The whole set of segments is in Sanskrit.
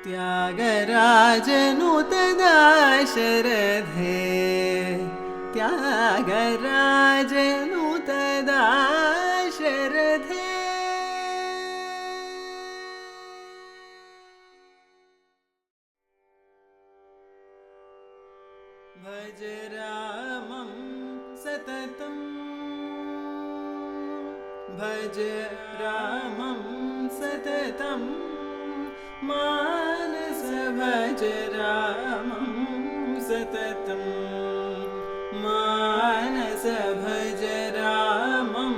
त्यागराजनुत दाशरथे त्यागराजनुत दाशरथे भज रामं सततं भज रामं सततं मानस भज रामं सततं मानस भज रामं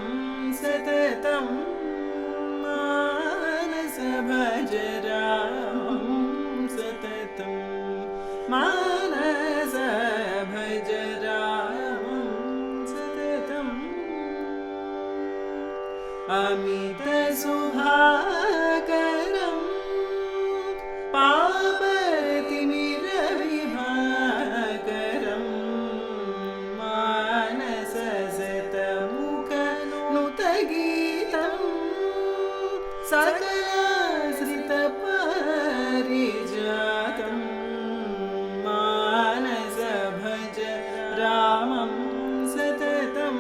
सततं मानस भज रामं सततं मानस भज रामं सततम् अमित सुहाकरं पापतिमिरविभाकरं मानस शतमुखनुतगीतं सकलाश्रितपारिजातं मानस भज रामं सततं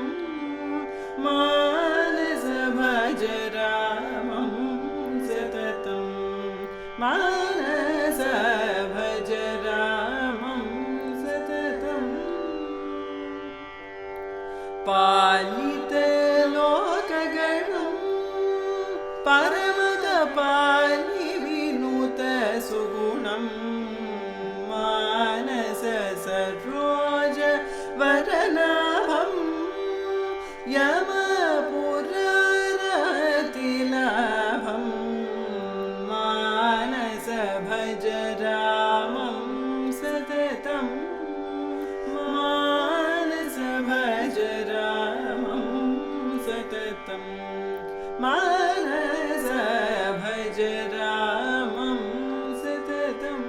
मानस भज रामं सततं मानस भज रामं सततम् पालितलोकगणं परमकपालि विनुत सुगुणं मानस सरोज वरनाभं यमपुररतिलाभं मानस भज रामं सततं मानस भज रामं सततं मानस भज रामं सततं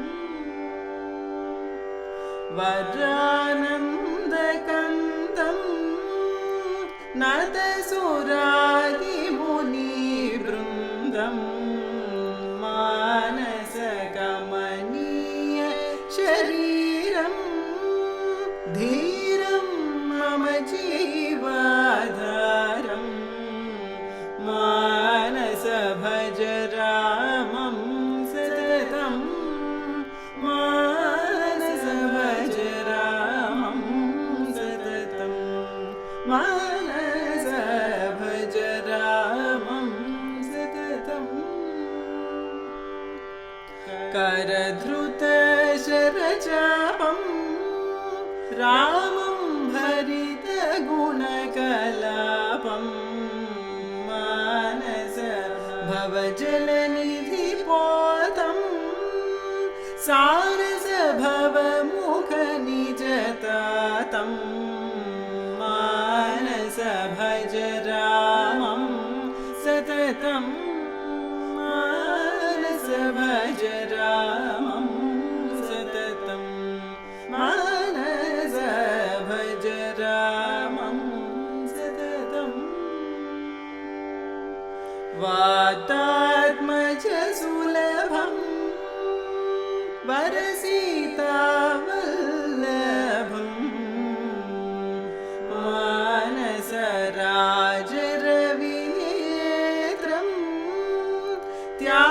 वरानन्दकन्दं नतसुरादिमुनिवृन्दं मानस कमनीय शरीरं धीरं मम जीवाधारं मानस भज रामं सततं मानस भज रामं सततं मानस भज रामं सततं करधृतशरचापं रामं भरितगुणकलापं मानस भवजलनिधिपोतं सारस भवमुखनिजतातं मानस भज रामं सततं मानस भज रामं सततं मानस भज रामं सततं वातात्मज सुलभं वरसीतावल्लभं मानस राजरविनेत्रं त्या